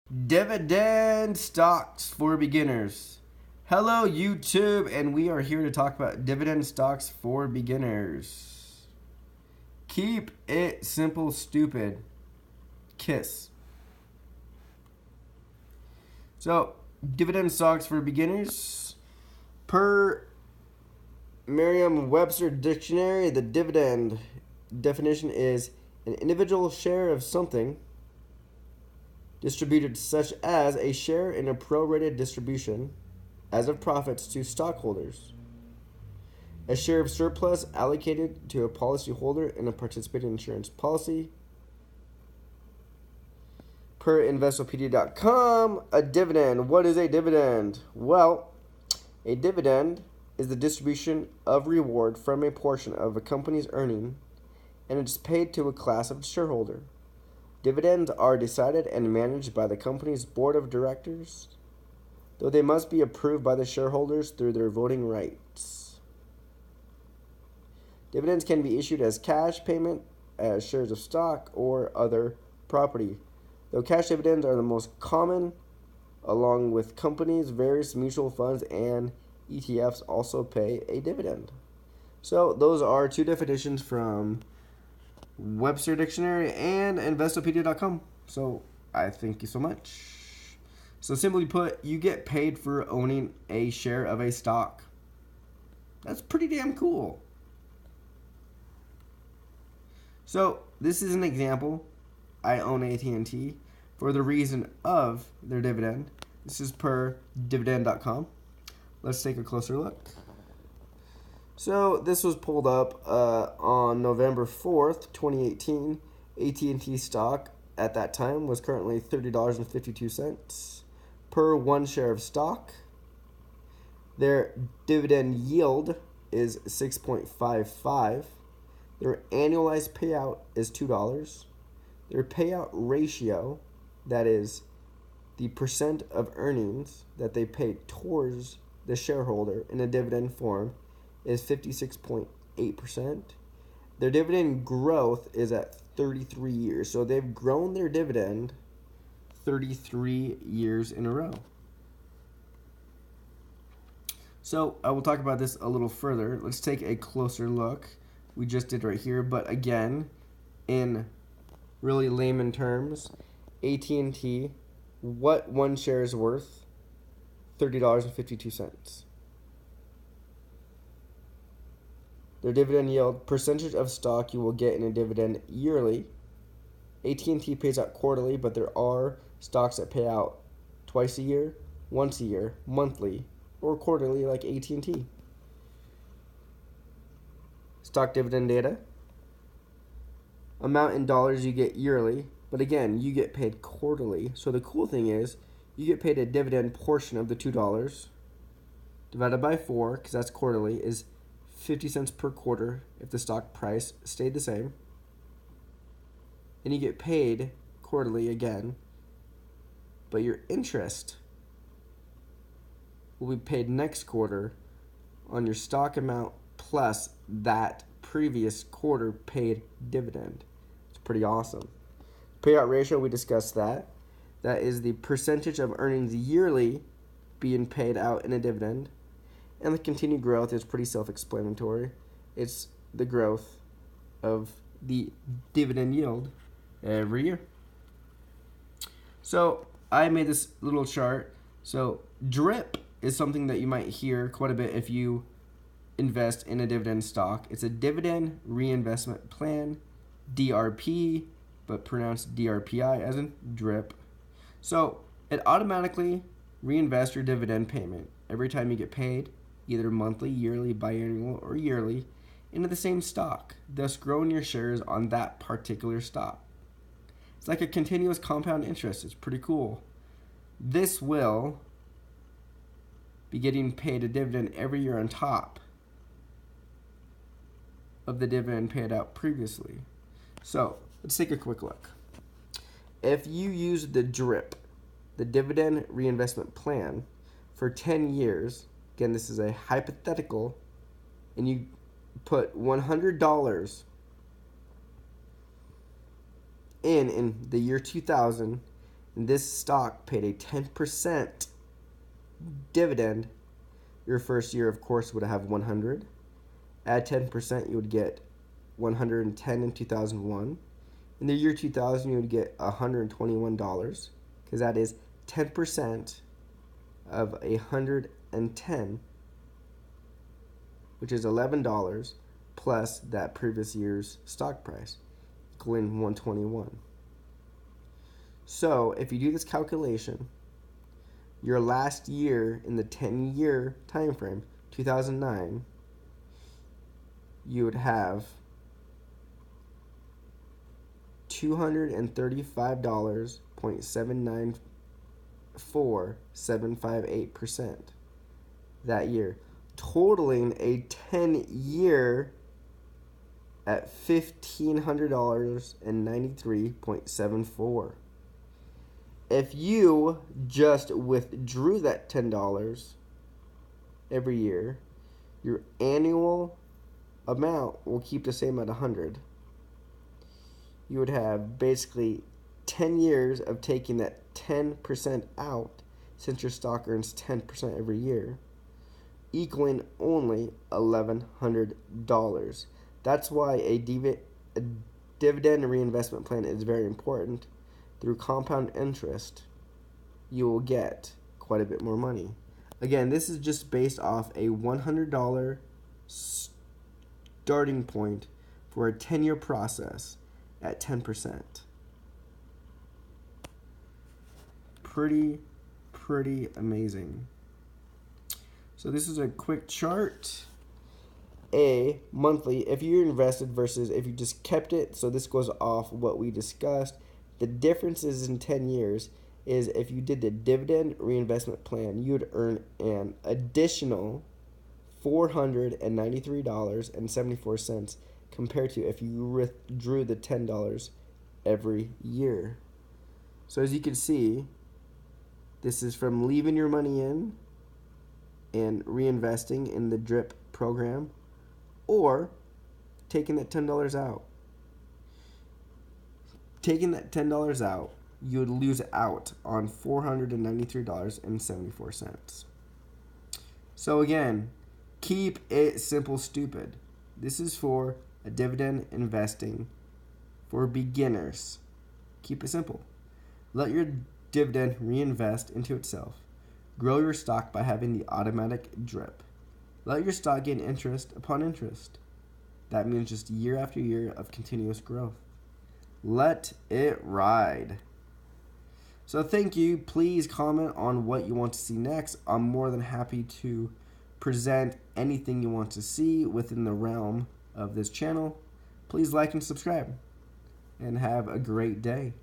Dividend stocks for beginners. Hello, YouTube, and we are here to talk about dividend stocks for beginners. Keep it simple, stupid. Kiss. So, dividend stocks for beginners. Per Merriam-Webster dictionary, the dividend definition is an individual share of something distributed, such as a share in a prorated distribution as of profits to stockholders, a share of surplus allocated to a policyholder in a participating insurance policy. Per Investopedia.com, a dividend. What is a dividend? Well, a dividend is the distribution of reward from a portion of a company's earning, and it is paid to a class of shareholder. Dividends are decided and managed by the company's board of directors, though they must be approved by the shareholders through their voting rights. Dividends can be issued as cash payment, as shares of stock, or other property. Though cash dividends are the most common, along with companies, various mutual funds, and ETFs also pay a dividend. So those are two definitions from Webster Dictionary and Investopedia.com. So I thank you so much. So simply put, you get paid for owning a share of a stock. That's pretty damn cool. So this is an example. I own AT&T for the reason of their dividend. This is per dividend.com. Let's take a closer look. So this was pulled up on November 4th, 2018. AT&T stock at that time was currently $30.52 per one share of stock. Their dividend yield is 6.55. Their annualized payout is $2. Their payout ratio, that is the percent of earnings that they paid towards the shareholder in a dividend form, is 56.8%. Their dividend growth is at 33 years. So they've grown their dividend 33 years in a row. So I will talk about this a little further. Let's take a closer look. We just did right here, but again, in really layman terms, AT&T, what one share is worth? $30.52. Their dividend yield, percentage of stock you will get in a dividend yearly. AT&T pays out quarterly, but there are stocks that pay out twice a year, once a year, monthly, or quarterly like AT&T. Stock dividend data. Amount in dollars you get yearly, but again, you get paid quarterly. So the cool thing is, you get paid a dividend portion of the $2 divided by 4, because that's quarterly, is 50 cents per quarter if the stock price stayed the same. And you get paid quarterly again, but your interest will be paid next quarter on your stock amount plus that previous quarter paid dividend. It's pretty awesome. Payout ratio, we discussed that. That is the percentage of earnings yearly being paid out in a dividend. And the continued growth is pretty self-explanatory. It's the growth of the dividend yield every year. So I made this little chart. So DRIP is something that you might hear quite a bit if you invest in a dividend stock. It's a dividend reinvestment plan, DRP, but pronounced DRPI as in DRIP. So it automatically reinvests your dividend payment every time you get paid, either monthly, yearly, biannual, or yearly, into the same stock, thus growing your shares on that particular stock. It's like a continuous compound interest. It's pretty cool. This will be getting paid a dividend every year on top of the dividend paid out previously. So let's take a quick look. If you use the DRIP, the dividend reinvestment plan, for 10 years, again, this is a hypothetical, and you put $100 in the year 2000, this stock paid a 10% dividend, your first year, of course, would have 100. Add 10%, you would get 110 in 2001. In the year 2000, you would get $121, because that is 10% of 110, which is $11 plus that previous year's stock price, equaling 121. So if you do this calculation, your last year in the 10-year time frame, 2009, you would have $235.794,758% that year, totaling a 10-year at $1,500.93.74. If you just withdrew that $10 every year, your annual amount will keep the same at 100. You would have basically 10 years of taking that 10% out, since your stock earns 10% every year, equaling only $1,100. That's why a dividend reinvestment plan is very important. Through compound interest, you will get quite a bit more money. Again, this is just based off a $100 starting point for a 10-year process at 10%. Pretty amazing. So this is a quick chart. A monthly, if you invested versus if you just kept it, so this goes off what we discussed. The differences in 10 years is if you did the dividend reinvestment plan, you would earn an additional $493.74 compared to if you withdrew the $10 every year. So as you can see, this is from leaving your money in and reinvesting in the DRIP program, or taking that $10 out. Taking that $10 out, you would lose out on $493.74. So again, keep it simple, stupid. This is for a dividend investing for beginners. Keep it simple. Let your dividend reinvest into itself. Grow your stock by having the automatic DRIP. Let your stock gain interest upon interest. That means just year after year of continuous growth. Let it ride. So thank you. Please comment on what you want to see next. I'm more than happy to present anything you want to see within the realm of this channel. Please like and subscribe, and have a great day.